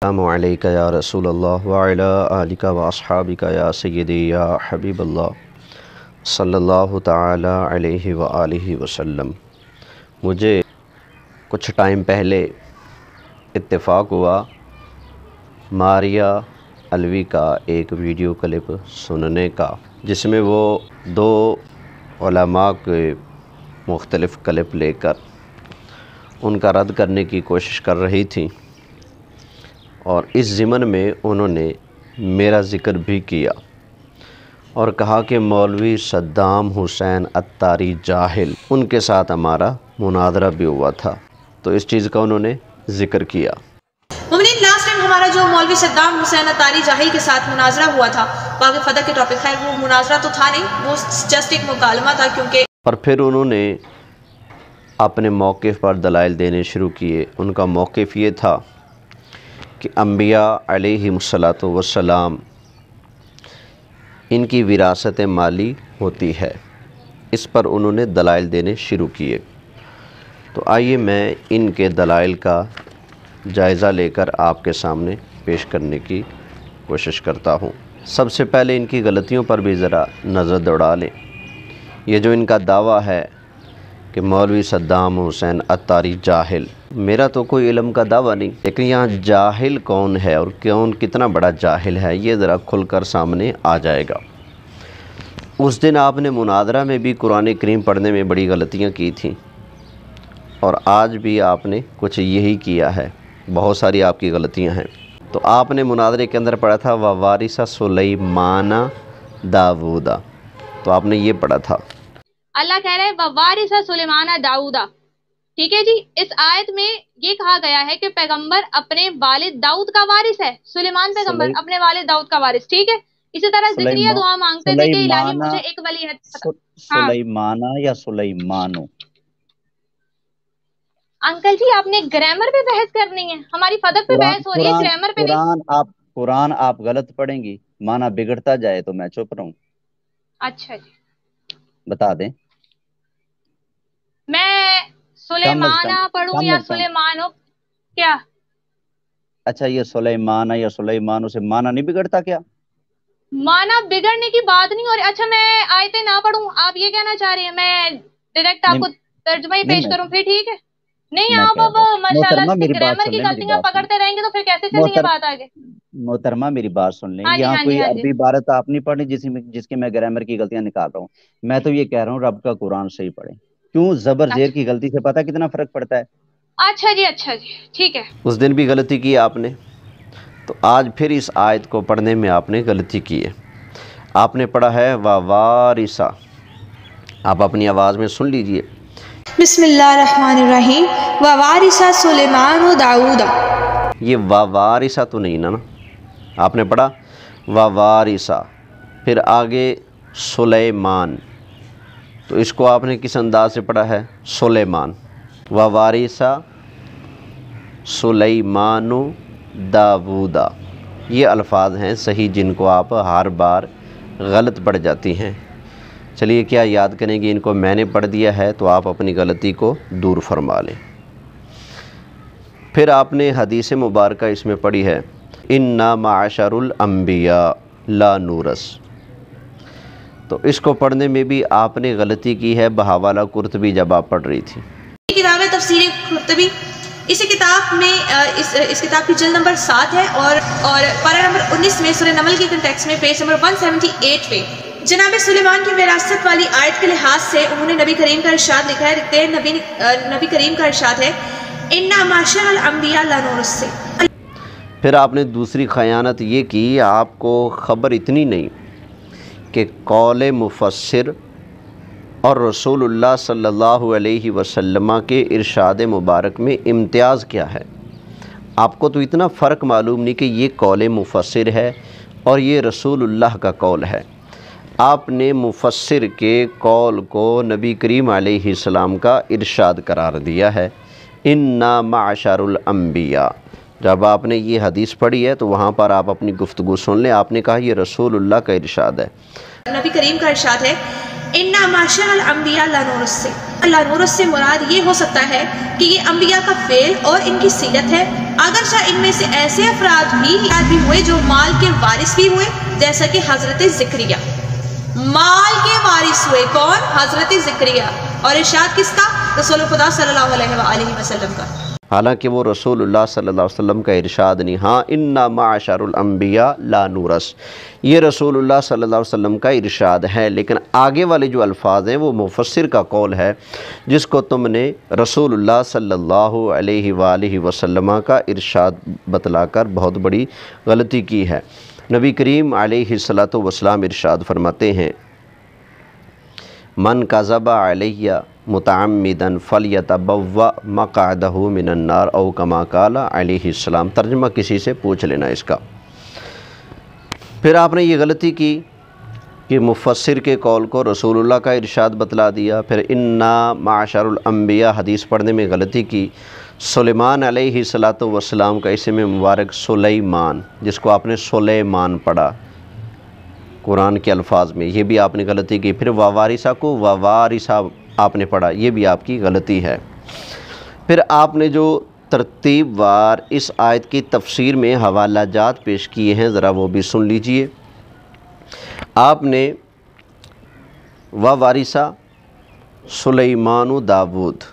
السلام علیکم یا رسول اللہ وعلی آلک و اصحابک یا سیدی یا حبیب اللہ صلی اللہ تعالی علیہ وآلہ وسلم۔ مجھے کچھ ٹائم پہلے اتفاق ہوا ماریہ الوی کا ایک ویڈیو کلپ سننے کا، جس میں وہ دو علماء کے مختلف کلپ لے کر ان کا رد کرنے کی کوشش کر رہی تھیں، اور اس ضمن میں انہوں نے میرا ذکر بھی کیا اور کہا کہ مولوی صدام حسین عطاری جاہل، ان کے ساتھ ہمارا مناظرہ بھی ہوا تھا، تو اس چیز کا انہوں نے ذکر کیا۔ مومنین، لاسٹ ٹائم ہمارا جو مولوی صدام حسین عطاری جاہل کے ساتھ مناظرہ ہوا تھا باغ فتح کے ٹاپک، خیر وہ مناظرہ تو تھا نہیں، وہ جسٹ ایک مکالمہ تھا، کیونکہ اور پھر انہوں نے اپنے موقف پر دلائل دینے شروع کیے۔ ان کا موقف یہ تھا کہ انبیاء علیہ السلام ان کی وراثت مالی ہوتی ہے، اس پر انہوں نے دلائل دینے شروع کیے۔ تو آئیے میں ان کے دلائل کا جائزہ لے کر آپ کے سامنے پیش کرنے کی کوشش کرتا ہوں۔ سب سے پہلے ان کی غلطیوں پر بھی ذرا نظر دوڑا لیں۔ یہ جو ان کا دعویٰ ہے کہ مولوی صدام حسین عطاری جاہل، میرا تو کوئی علم کا دعویٰ نہیں، لیکن یہاں جاہل کون ہے اور کتنا بڑا جاہل ہے، یہ ذرا کھل کر سامنے آ جائے گا۔ اس دن آپ نے مناظرہ میں بھی قرآن کریم پڑھنے میں بڑی غلطیاں کی تھیں، اور آج بھی آپ نے کچھ یہی کیا ہے، بہت ساری آپ کی غلطیاں ہیں۔ تو آپ نے مناظرے کے اندر پڑھا تھا وَوَارِثَ سُلَیْمَانَ داوُودَ، تو آپ نے یہ پڑھا تھا، اللہ کہہ رہے ہیں وَوَارِثَ سُلَیْمَانَ داؤدا، ٹھیک ہے جی۔ اس آیت میں یہ کہا گیا ہے کہ پیغمبر اپنے والد داؤد کا وارث ہے، سلیمان پیغمبر اپنے والد داؤد کا وارث، ٹھیک ہے۔ اسی طرح ذکریہ دعا مانگتے تھے کہ الہی مجھے ایک ولی سلیمانہ یا سلیمانو؟ انکل جی آپ نے گرامر پہ بحث کرنی ہے، ہماری فدق پہ بحث ہو رہی ہے، گرامر پہ نہیں۔ قرآن آپ غلط پڑھیں گی، معنی بگڑتا جائے تو میں چپ رہوں؟ اچھا جی، بتا دیں میں سلیمانہ پڑھوں یا سلیمانو کیا؟ اچھا، یہ سلیمانہ یا سلیمانو سے معنی نہیں بگڑتا کیا؟ معنی بگڑنے کی بات نہیں ہو رہی۔ اچھا میں آیتیں نہ پڑھوں، آپ یہ کہنا چاہ رہی ہیں میں ڈائریکٹ آپ کو ترجمہ ہی پیش کروں پھر؟ ٹھیک ہے، نہیں آپ اب ماشاءاللہ سے گرامر کی غلطیاں پکڑتے رہیں گے تو پھر کیسے چلیں گے بات آگے؟ محترمہ میری بات سن لیں، یہاں کوئی عربی عبارت آپ نہیں پڑھنی جس کی میں گرامر کی غلطیاں نکال رہا ہوں۔ میں تو یہ کہہ رہا ہوں رب کا قرآن صحیح پڑھیں۔ کیوں؟ زبر زیر کی غلطی سے پتہ کتنا فرق پڑتا ہے؟ اچھا جی ٹھیک ہے۔ اس دن بھی غلطی کی آپ نے، تو آج پھر اس آیت کو پڑھنے میں آپ نے غلطی کی ہے۔ آپ نے پڑھا ہے وَوَارِثَ، آپ اپنی آواز میں سن لیجئے، بسم اللہ الرحمن الرحیم، وَوَارِثَ سُلَیْمَانُ داؤد۔ یہ وَوَارِثَ تو نہیں نا، آپ نے پڑھا وَوَارِثَ، پھر آگے سلیمان، تو اس کو آپ نے کس انداز سے پڑھا ہے؟ سلیمان۔ وَوَارِثَ سُلَیْمَانُ داوُودَ، یہ الفاظ ہیں صحیح جن کو آپ ہر بار غلط پڑھ جاتی ہیں۔ چلیے کیا یاد کریں گے، ان کو میں نے پڑھ دیا ہے تو آپ اپنی غلطی کو دور فرما لیں۔ پھر آپ نے حدیث مبارکہ اس میں پڑھی ہے اِنَّا مَعَشَرُ الْأَنْبِيَاءِ لَا نُورَثُ، تو اس کو پڑھنے میں بھی آپ نے غلطی کی ہے بحوالہ قرطبی جب آپ پڑھ رہی تھی۔ کتاب ہے تفسیر قرطبی، اسی کتاب میں اس کتاب کی جلد نمبر 7 ہے، اور پارہ نمبر 19 میں سورہ نمل کے کنٹیکس میں پیج نمبر 178 پہ جناب سلیمان کی وراثت والی آیت کے لحاظ سے انہوں نے نبی کریم کا ارشاد لکھا ہے، لکھتے ہیں نبی کریم کا ارشاد ہے اِنَّا مَعَشَرَ الْأَنْبِيَاءِ لَا نُورَثُ۔ پھر آپ نے دوسری خیانت یہ کی، آپ کو خبر اتنی نہیں کہ قول مفسر اور رسول اللہ صلی اللہ علیہ وسلم کے ارشاد مبارک میں امتیاز کیا ہے۔ آپ کو تو اتنا فرق معلوم نہیں کہ یہ قول مفسر ہے اور یہ رسول اللہ کا قول ہے۔ آپ نے مفسر کے قول کو نبی کریم علیہ السلام کا ارشاد قرار دیا ہے، اِنَّا مَعَشَرُ الْأَنْبِيَاءِ۔ جب آپ نے یہ حدیث پڑھی ہے تو وہاں پر آپ اپنی گفتگو سن لیں، آپ نے کہا یہ رسول اللہ کا ارشاد ہے۔ نبی کریم کا ارشاد ہے اِنَّا مَعْشَرَ الْأَنْبِيَاءَ لَا نُورَثُ سے لا نورث سے مراد یہ ہو سکتا ہے کہ یہ انبیاء کا فعل اور ان کی سیرت ہے، اگرچہ ان میں سے ایسے افراد بھی ہوئے جو مال کے وارث بھی ہوئے، جیسا کہ حضرت زکریا مال کے وارث ہوئے۔ کون؟ حضرت زکریا۔ اور ارشاد کس کا؟ رسول خدا صلی اللہ علیہ وآلہ وسلم کا۔ حالانکہ وہ رسول اللہ صلی اللہ علیہ وسلم کا ارشاد نہیں، ہاں اِنَّا مَعْشَرُ الْأَنْبِيَاءَ لَا نُورَثُ، یہ رسول اللہ صلی اللہ علیہ وسلم کا ارشاد ہے، لیکن آگے والے جو الفاظ ہیں وہ مفسر کا قول ہے، جس کو تم نے رسول اللہ صلی اللہ علیہ وآلہ وسلم کا ارشاد بتلا کر بہت بڑی غلطی کی ہے۔ نبی کریم علیہ السلام ارشاد فرماتے ہیں من کذب علیہ متعمدن فلیتبوأ مقعدہ من النار او کما قال علیہ السلام۔ ترجمہ کسی سے پوچھ لینا اس کا۔ پھر آپ نے یہ غلطی کی کہ مفسر کے قول کو رسول اللہ کا ارشاد بتلا دیا، پھر اِنَّا مَعْشَرُ الْأَنْبِيَاء حدیث پڑھنے میں غلطی کی۔ سلیمان علیہ السلام کا اسم مبارک سلیمان، جس کو آپ نے سلیمان پڑھا قرآن کے الفاظ میں، یہ بھی آپ نے غلطی کی۔ پھر ووارثہ کو ووارثہ آپ نے پڑھا، یہ بھی آپ کی غلطی ہے۔ پھر آپ نے جو ترتیب وار اس آیت کی تفسیر میں حوالہ جات پیش کیے ہیں، ذرا وہ بھی سن لیجئے۔ آپ نے ووارثہ سلیمان و داود،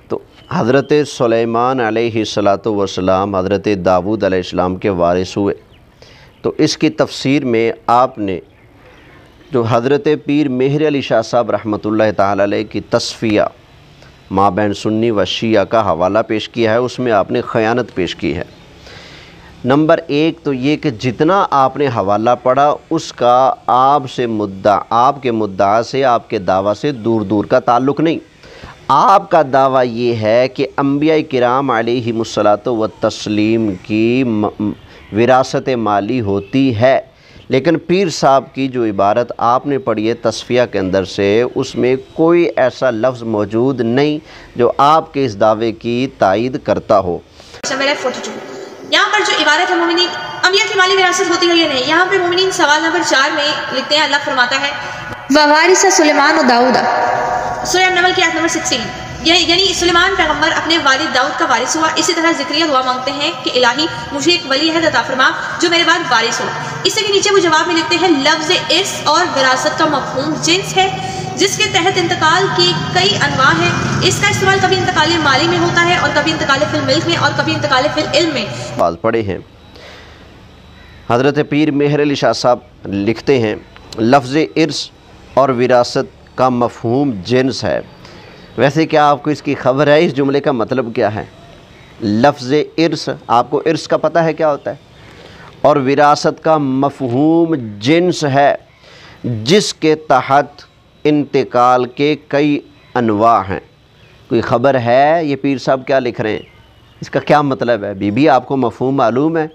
تو حضرت سلیمان علیہ السلام حضرت داود علیہ السلام کے وارث ہوئے، تو اس کی تفسیر میں آپ نے جو حضرت پیر مہر علی شاہ صاحب رحمۃ اللہ تعالی علیہ کی تصفیہ مابین سنی و شیعہ کا حوالہ پیش کیا ہے، اس میں آپ نے خیانت پیش کی ہے۔ نمبر ایک تو یہ کہ جتنا آپ نے حوالہ پڑھا اس کا آپ کے مدعا سے، آپ کے دعویٰ سے دور دور کا تعلق نہیں۔ آپ کا دعویٰ یہ ہے کہ انبیاء کرام علیہم الصلاۃ والتسلیم کی وراثت مالی ہوتی ہے، لیکن پیر صاحب کی جو عبارت آپ نے پڑھی ہے تصفیہ کے اندر سے، اس میں کوئی ایسا لفظ موجود نہیں جو آپ کے اس دعوے کی تائید کرتا ہو۔ یہاں پر جو عبارت ہے مومنین انبیاء کی مالی وراثت ہوتی ہے یا نہیں، یہاں پہ مومنین سوال نمبر 4 میں لکھتے ہیں، اللہ فرماتا ہے ووارث سلیمان و داؤد، سورہ نمل کی آیت نمبر 16، یعنی سلیمان پیغمبر اپنے والد داؤد کا وارث ہوا۔ اسی طرح زکریا دعا مانگتے ہیں کہ الہی مجھے ایک ولی ہے عطا فرما جو میرے بعد وارث ہو۔ اس سے بھی نیچے وہ جواب میں لکھتے ہیں لفظ ارث اور وراثت کا مفہوم جنس ہے جس کے تحت انتقال کی کئی انواع ہیں۔ اس کا استعمال کبھی انتقال مالی میں ہوتا ہے اور کبھی انتقال فی الملک میں اور کبھی انتقال فی العلم میں۔ بعض پڑھے ہیں حضرت پیر مہر علی شاہ صاحب لکھتے ہیں لفظ ارث اور وراثت کا مفہوم جنس ہے۔ ویسے کیا آپ کو اس کی خبر ہے اس جملے کا مطلب کیا ہے؟ لفظ ارث، آپ کو ارث کا پتہ ہے کیا ہوتا ہے؟ اور وراثت کا مفہوم جنس ہے جس کے تحت انتقال کے کئی انواع ہیں۔ کوئی خبر ہے یہ پیر صاحب کیا لکھ رہے ہیں؟ اس کا کیا مطلب ہے؟ بی آپ کو مفہوم معلوم ہے؟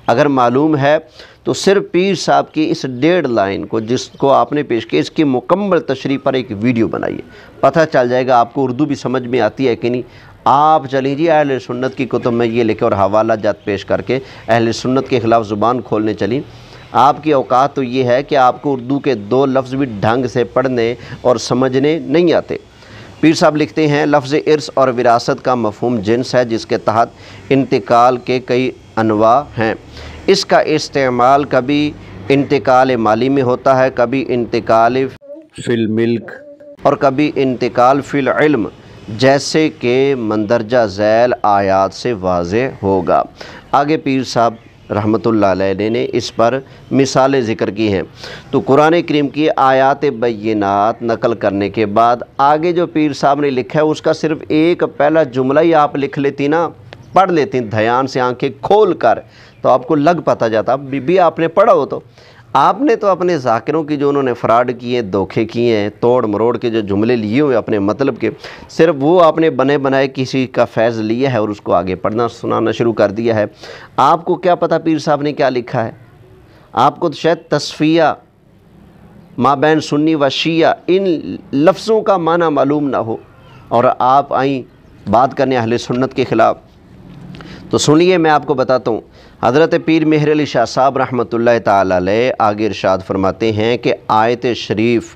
اگر معلوم ہے تو صرف پیر صاحب کی اس 1.5 لائن کو جس کو آپ نے پیش کی، اس کی مکمل تشریح پر ایک ویڈیو بنائیے، پتہ چل جائے گا آپ کو اردو بھی سمجھ میں آتی ہے کہ نہیں۔ آپ چلیں جی اہل سنت کی کتب میں یہ لکھے اور حوالہ جات پیش کر کے اہل سنت کے خلاف زبان کھولنے چلیں۔ آپ کی اوقات تو یہ ہے کہ آپ کو اردو کے 2 لفظ بھی ڈھنگ سے پڑھنے اور سمجھنے نہیں آتے۔ پیر صاحب لکھتے ہیں لفظ ارث اور وراثت کا مفہوم جنس ہے جس کے تحت انتقال کے کئی انواع ہیں۔ اس کا استعمال کبھی انتقال مالی میں ہوتا ہے، کبھی انتقال فی الملک اور کبھی انتقال فی العلم، جیسے کہ مندرجہ ذیل آیات سے واضح ہوگا۔ آگے پیر صاحب رحمۃ اللہ علیہ نے اس پر مثالیں ذکر کی ہیں۔ تو قرآن کریم کی آیات بینات نقل کرنے کے بعد آگے جو پیر صاحب نے لکھا ہے اس کا صرف ایک پہلا جملہ ہی آپ لکھ لیتی نا، پڑھ لیتی دھیان سے آنکھیں کھول کر، تو آپ کو لگ پتہ جاتا۔ بھی آپ نے پڑھا ہو تو آپ نے تو اپنے ذاکروں کی جو انہوں نے فراڈ کیے، دھوکے کیے ہیں، توڑ مروڑ کے جو جملے لیے ہوئے اپنے مطلب کے، صرف وہ آپ نے بنے بنائے کسی کا فیض لیا ہے اور اس کو آگے پڑھنا سنانا شروع کر دیا ہے۔ آپ کو کیا پتہ پیر صاحب نے کیا لکھا ہے؟ آپ کو تو شاید تصفیہ مابین سنی و شیعہ ان لفظوں کا معنی معلوم نہ ہو اور آپ آئیں بات کرنے اہل سنت کے خلاف۔ تو سنیے میں آپ کو بتاتا ہوں، حضرت پیر مہر علی شاہ صاحب رحمۃ اللہ تعالی علیہ آگے ارشاد فرماتے ہیں کہ آیت شریف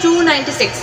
296।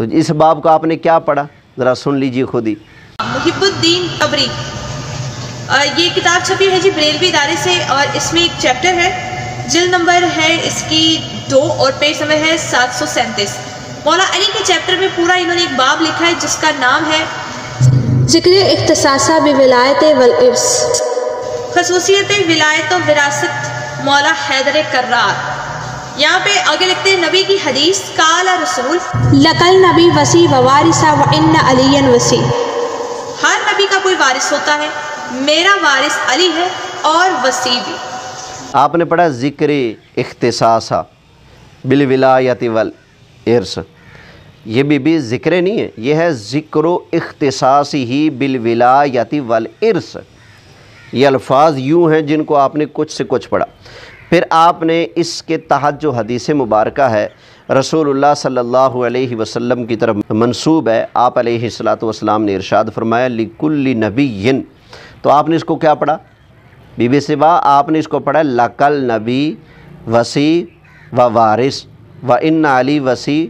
تو اس باب کو آپ نے کیا پڑھا ذرا سن لیجیے خود ہی. محب الدین قبری، یہ کتاب چھپی ہے جی بریلوی ادارے سے، اور اس میں ایک چیپٹر ہے، جلد نمبر ہے اس کی 2 اور پیج نمبر ہے 737. مولا علی کے چیپٹر میں پورا انہوں نے ایک باب لکھا ہے جس کا نام ہے ذکر اختصاصہ بولایت والارث، خصوصیت ولایت و وراثت مولا حیدر کرار. یہاں پہ آگے لکھتے ہیں نبی کی حدیث، قال رسول لقل نبی وسی ووارثہ وان علی وسی، ہر نبی کا کوئی وارث ہوتا ہے، میرا وارث علی ہے اور وسی بھی. آپ نے پڑھا ذکر اختصاصہ بالولایت والارث، یہ بھی ذکر نہیں ہے، یہ ہے ذکر و اختصاص ہی بالولایت والارث. یہ الفاظ یوں ہیں جن کو آپ نے کچھ سے کچھ پڑھا. پھر آپ نے اس کے تحت جو حدیث مبارکہ ہے رسول اللہ صلی اللہ علیہ وسلم کی طرف منسوب ہے، آپ علیہ الصلوۃ والسلام نے ارشاد فرمایا لکل نبی، تو آپ نے اس کو کیا پڑھا؟ بی بی سبا آپ نے اس کو پڑھا لقل نبی وسی و وارث و ان علی وسی.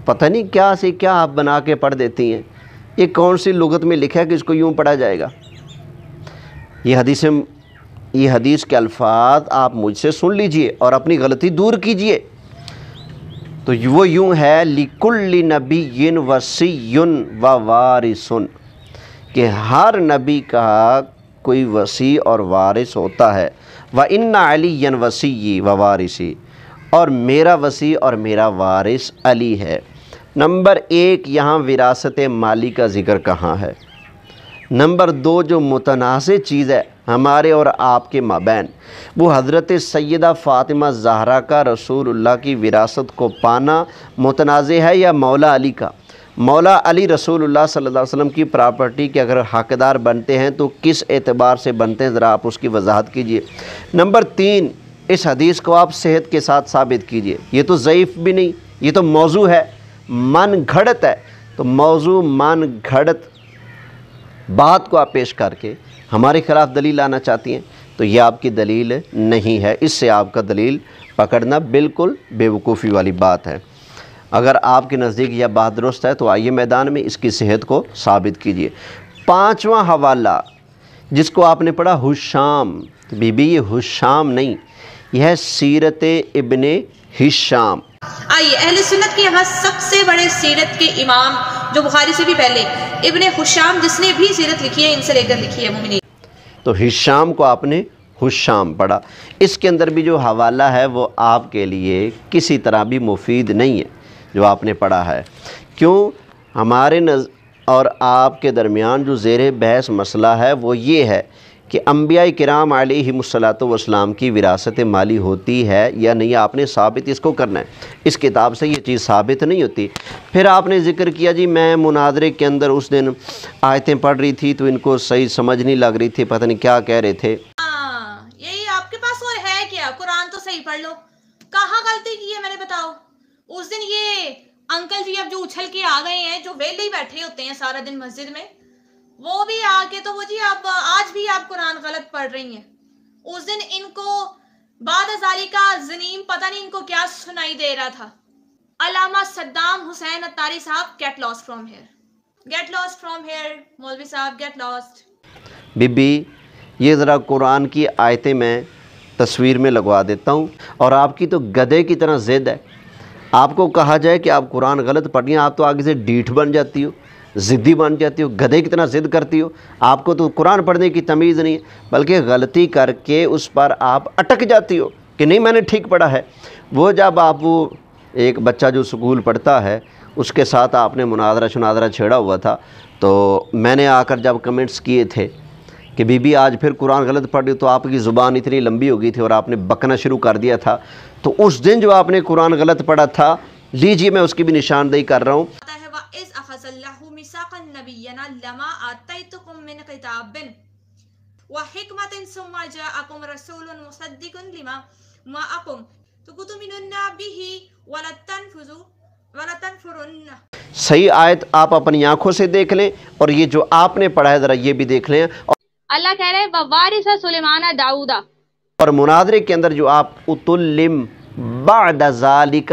پتہ نہیں کیا سے کیا آپ بنا کے پڑھ دیتی ہیں. یہ کون سی لغت میں لکھا ہے کہ اس کو یوں پڑھا جائے گا؟ یہ حدیث کے الفاظ آپ مجھ سے سن لیجئے اور اپنی غلطی دور کیجئے. تو وہ یوں ہے لِكُلِّ نَبِيٍّ وَصِيٌّ وَوَارِثٌ، کہ ہر نبی کا کوئی وصی اور وارث ہوتا ہے. وَإِنَّ عَلِيًّا وَصِيِّي وَوَارِثِي، اور میرا وصی اور میرا وارث علی ہے. نمبر 1 یہاں وراثت مالی کا ذکر کہاں ہے؟ نمبر 2 جو متنازع چیز ہے ہمارے اور آپ کے مابین، وہ حضرت سیدہ فاطمہ زہرا کا رسول اللہ کی وراثت کو پانا متنازع ہے یا مولا علی کا؟ مولا علی رسول اللہ صلی اللہ علیہ وسلم کی پراپرٹی کے اگر حقدار بنتے ہیں تو کس اعتبار سے بنتے ہیں، ذرا آپ اس کی وضاحت کیجئے. نمبر 3 اس حدیث کو آپ صحت کے ساتھ ثابت کیجئے. یہ تو ضعیف بھی نہیں، یہ تو موضوع ہے، من گھڑت ہے. تو موضوع من گھڑت بات کو آپ پیش کر کے ہمارے خلاف دلیل لانا چاہتی ہیں، تو یہ آپ کی دلیل نہیں ہے. اس سے آپ کا دلیل پکڑنا بالکل بے وقوفی والی بات ہے. اگر آپ کے نزدیک یہ بات درست ہے تو آئیے میدان میں اس کی صحت کو ثابت کیجئے. 5واں حوالہ جس کو آپ نے پڑھا ہشام، بی بی یہ ہشام نہیں، یہ ہے سیرت ابن ہشام. آئیے اہل سنت کے یہاں سب سے بڑے سیرت کے امام جو بخاری سے بھی پہلے ابن ہشام، جس نے بھی سیرت لکھی ہے، ان سے لے کر لکھی ہے مومنین. تو ہشام کو آپ نے ہشام پڑھا. اس کے اندر بھی جو حوالہ ہے وہ آپ کے لیے کسی طرح بھی مفید نہیں ہے جو آپ نے پڑھا ہے. کیوں؟ ہمارے اور آپ کے درمیان جو زیر بحث مسئلہ ہے وہ یہ ہے کہ انبیاء کرام علیہم الصلاۃ والسلام کی وراثت مالی ہوتی ہے یا نہیں. آپ نے ثابت اس کو کرنا ہے. اس کتاب سے یہ چیز ثابت نہیں ہوتی. پھر آپ نے ذکر کیا جی میں مناظرے کے اندر اس دن آیتیں پڑھ رہی تھی تو ان کو صحیح سمجھ نہیں لگ رہی تھی، پتہ نہیں کیا کہہ رہے تھے. یہی آپ کے پاس اور ہے کیا؟ قرآن تو صحیح پڑھ لو. کہاں غلطی کی ہے میں نے بتاؤ. اس دن یہ انکل جی اب جو اچھل کے آ گئے ہیں، جو ویلے ہی بیٹھے ہوتے ہیں سارا دن مسجد میں، وہ بھی آ کے تو وہ جی اب آج بھی آپ قرآن غلط پڑھ رہی ہیں. اس دن ان کو بعد ازاری کا زنیم پتہ نہیں ان کو کیا سنائی دے رہا تھا. علامہ صدام حسین اتاری صاحب get lost from here, get lost from here. مولوی صاحب گیٹ لاسٹ. بی بی یہ ذرا قرآن کی آیتیں میں تصویر میں لگوا دیتا ہوں، اور آپ کی تو گدھے کی طرح ضد ہے. آپ کو کہا جائے کہ آپ قرآن غلط پڑھی ہیں، آپ تو آگے سے ڈیٹھ بن جاتی ہو، ضدی بن جاتی ہو، گدھے کی طرح ضد کرتی ہو. آپ کو تو قرآن پڑھنے کی تمیز نہیں ہے، بلکہ غلطی کر کے اس پر آپ اٹک جاتی ہو کہ نہیں میں نے ٹھیک پڑھا ہے. وہ جب آپ وہ ایک بچہ جو سکول پڑھتا ہے اس کے ساتھ آپ نے مناظرہ چھیڑا ہوا تھا، تو میں نے آ کر جب کمنٹس کیے تھے کہ بی بی آج پھر قرآن غلط پڑھ رہی، تو آپ کی زبان اتنی لمبی ہو گئی تھی اور آپ نے بکنا شروع کر دیا تھا. تو اس دن جو آپ نے قرآن غلط پڑھا تھا، لیجیے میں اس کی بھی نشاندہی کر رہا ہوں. وَإِذْ أَخَذَ اللَّهُ مِيثَاقَ النَّبِيِّينَ لَمَا آتَيْتُكُم مِّن كِتَابٍ وَحِكْمَةٍ ثُمَّ جَاءَكُمْ رَسُولٌ مُصَدِّقٌ لِّمَا مَعَكُمْ لَتُؤْمِنُنَّ بِهِ وَلَتَنصُرُنَّهُ. صحیح آیت آپ اپنی آنکھوں سے دیکھ لیں، اور یہ جو آپ نے پڑھا ہے ذرا یہ بھی دیکھ لیں. اللہ کہہ رہے وَوَارِثَ سُلَيْمَانَ داؤدا، اور مناظرے کے اندر جو آپ اتلم بعد ذالک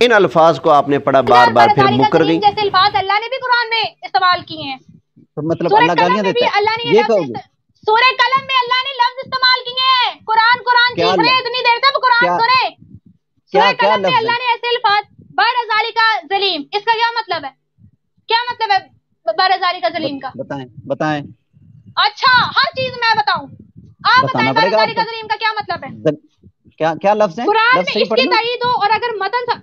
ان الفاظ کو آپ نے پڑھا بار بار پھر مکر گئی. جیسے الفاظ اللہ نے بھی قرآن میں استعمال کیے ہیں. تو مطلب اللہ گالیاں دیتا ہے اللہ نے یہ کہو گے؟ سورہ قلم میں اللہ نے لفظ استعمال کیے ہیں. قرآن چیخ رہے اتنی دیر تک قرآن سنے. سورہ قلم میں اللہ نے ایسے الفاظ بعد ذالک ظلیم، اس کا کیا مطلب ہے؟ کیا مطلب ہے بعد ذالک ظلیم کا؟ بتائیں. اچھا ہر چیز میں بتاؤں، آپ بتائیں بعد ذالک ظلیم کا کیا مطلب ہے؟ کیا لفظ ہے؟ قرآن میں اس کی تائید ہو اور اگر متن تھا.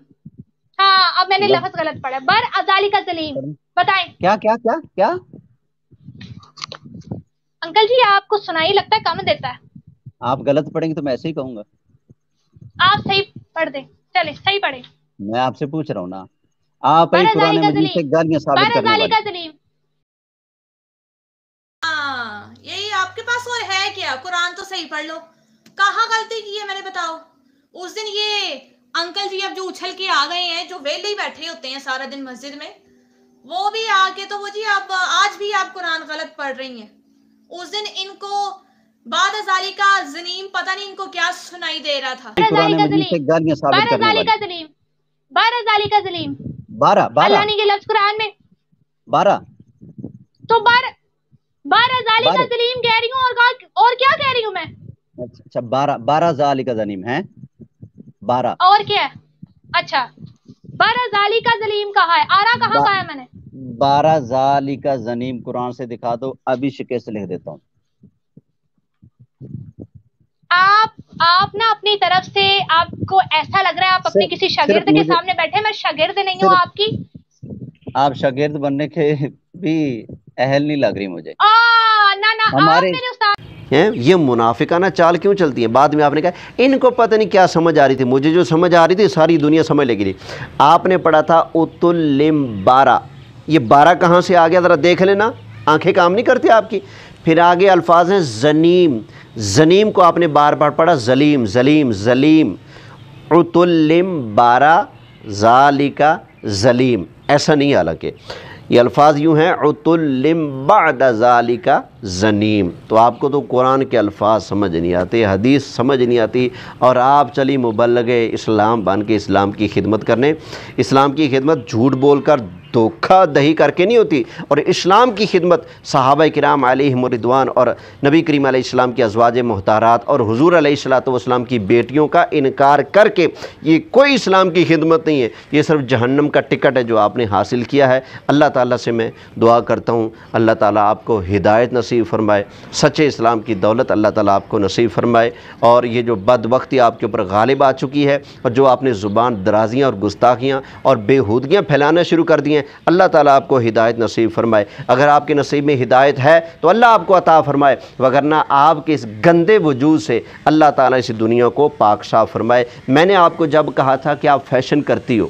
ہاں اب میں نے لفظ غلط پڑھا. بعد ذالک ظلیم بتائیں کیا انکل جی آپ کو سنائی لگتا ہے کم دیتا ہے. آپ غلط پڑھیں گے تو میں ایسے ہی کہوں گا. آپ صحیح پڑھ دیں، چلے صحیح پڑھیں. میں آپ سے پوچھ رہا ہوں نا، آپ ہی قرآن مجید سے گالیاں ثابت کرنے والے. یہی آپ کے پاس اور ہے کیا؟ قرآن تو صحیح پڑھ لو. کہاں غلطی کی ہے میں نے بتاؤ. اس دن یہ انکل جی اب جو اچھل کے آ گئے ہیں، جو ویلے ہی بیٹھے ہوتے ہیں سارا دن مسجد میں، وہ بھی آ کے تو وہ جی اب آج بھی آپ قرآن غلط پڑھ رہی ہیں. اس دن ان کو بعد ذالک ظلیم پتہ نہیں ان کو کیا سنائی دے رہا تھا. قرآن مجید سے گالیاں ثابت کرنے والے. بعد ذالک ظلیم 12 اللہ نے یہ لفظ قرآن میں 12 تو بعد ذالک ظلیم کہہ رہی ہوں اور کیا کہہ رہی ہوں میں؟ اچھا 12 ذالک ظلیم ہیں 12 اور کیا ہے؟ اچھا 12 ذالک ظلیم کہا ہے، آرا کہاں کہا ہے میں نے؟ 12 ذالک ظلیم قرآن سے دکھا دو، ابھی شکے سے لکھ دیتا ہوں. آپ نا اپنی طرف سے آپ کو ایسا لگ رہا ہے آپ اپنے کسی شاگرد کے سامنے بیٹھے. میں شاگرد نہیں ہوں آپ کی. آپ شاگرد بننے کے بھی اہل نہیں لگ رہی مجھے. ہمارے یہ منافقانہ چال کیوں چلتی ہے؟ بعد میں آپ نے کہا ان کو پتہ نہیں کیا سمجھ آ رہی تھی، مجھے جو سمجھ آ رہی تھی ساری دنیا سمجھ لے گی. آپ نے پڑھا تھا اتلم 12، یہ 12 کہاں سے آ گیا ذرا دیکھ لینا، آنکھیں کام نہیں کرتی آپ کی. پھر آگے الفاظ ہیں ظنیم، ظنیم کو آپ نے بار بار پڑھا ظلیم ظلیم ظلیم. اتلم 12 ذالک ظلیم ایسا نہیں، حالانکہ یہ الفاظ یوں ہیں عتلم بعد ذالک ظنیم. تو آپ کو تو قرآن کے الفاظ سمجھ نہیں آتے، حدیث سمجھ نہیں آتی، اور آپ چلی مبلغ اسلام بن کے اسلام کی خدمت کرنے. اسلام کی خدمت جھوٹ بول کر دھوکہ دہی کر کے نہیں ہوتی، اور اسلام کی خدمت صحابہ کرام علیہم الرضوان اور نبی کریم علیہ السلام کی ازواج محترمات اور حضور علیہ السلام کی بیٹیوں کا انکار کر کے یہ کوئی اسلام کی خدمت نہیں ہے. یہ صرف جہنم کا ٹکٹ ہے جو آپ نے حاصل کیا ہے. اللہ تعالیٰ سے میں دعا کرتا ہوں اللہ تعالیٰ آپ کو ہدایت نصیب فرمائے، سچے اسلام کی دولت اللہ تعالیٰ آپ کو نصیب فرمائے. اور یہ جو بدبختی آپ کے اوپر غالب آ چکی ہے اور جو آپ نے زبان درازیاں اور گستاخیاں اور بےہودگیاں پھیلانا شروع کر دی ہیں، اللہ تعالیٰ آپ کو ہدایت نصیب فرمائے. اگر آپ کے نصیب میں ہدایت ہے تو اللہ آپ کو عطا فرمائے، وگرنہ آپ کے اس گندے وجود سے اللہ تعالیٰ اس دنیا کو پاک صاف فرمائے. میں نے آپ کو جب کہا تھا کہ آپ فیشن کرتی ہو،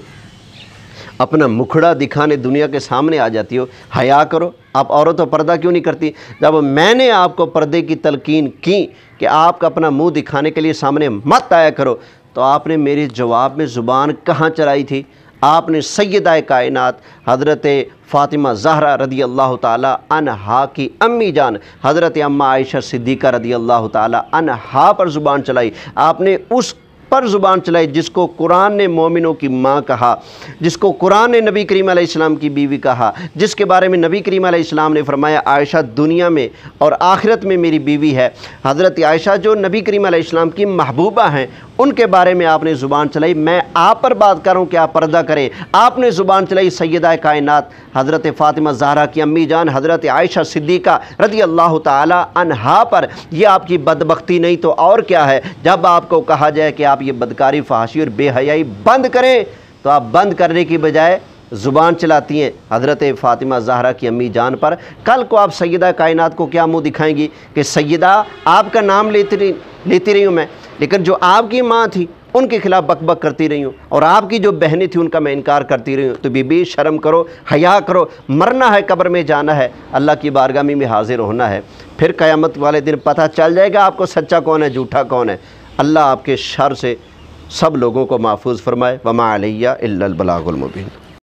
اپنا مکھڑا دکھانے دنیا کے سامنے آ جاتی ہو، حیا کرو. آپ عورتوں پردہ کیوں نہیں کرتی؟ جب میں نے آپ کو پردے کی تلقین کی کہ آپ کا اپنا منہ دکھانے کے لیے سامنے مت آیا کرو، تو آپ نے میرے جواب میں زبان کہاں چلائی تھی؟ آپ نے سیدہ کائنات حضرت فاطمہ زہرا رضی اللہ تعالی عنہا کی امی جان حضرت اماں عائشہ صدیقہ رضی اللہ تعالی عنہا پر زبان چلائی. آپ نے اس پر زبان چلائی جس کو قرآن نے مومنوں کی ماں کہا، جس کو قرآن نے نبی کریم علیہ السلام کی بیوی کہا، جس کے بارے میں نبی کریم علیہ السلام نے فرمایا عائشہ دنیا میں اور آخرت میں میری بیوی ہے. حضرت عائشہ جو نبی کریم علیہ السلام کی محبوبہ ہیں، ان کے بارے میں آپ نے زبان چلائی. میں آپ پر بات کروں کہ آپ پردہ کریں، آپ نے زبان چلائی سیدہ کائنات حضرت فاطمہ زہرا کی امی جان حضرت عائشہ صدیقہ رضی اللہ تعالی عنہا پر. یہ آپ کی بدبختی نہیں تو اور کیا ہے؟ جب آپ کو کہا جائے کہ آپ یہ بدکاری فحاشی اور بے حیائی بند کریں تو آپ بند کرنے کی بجائے زبان چلاتی ہیں حضرت فاطمہ زہرا کی امی جان پر. کل کو آپ سیدہ کائنات کو کیا منہ دکھائیں گی کہ سیدہ آپ کا نام لیتی رہی ہوں میں، لیکن جو آپ کی ماں تھی ان کے خلاف بک بک کرتی رہی ہوں، اور آپ کی جو بہنیں تھیں ان کا میں انکار کرتی رہی ہوں. تو بی شرم کرو، حیا کرو. مرنا ہے، قبر میں جانا ہے، اللہ کی بارگاہ میں حاضر ہونا ہے. پھر قیامت والے دن پتہ چل جائے گا آپ کو سچا کون ہے جھوٹا کون ہے. اللہ آپ کے شر سے سب لوگوں کو محفوظ فرمائے. وما علیہ الا البلاغ المبین.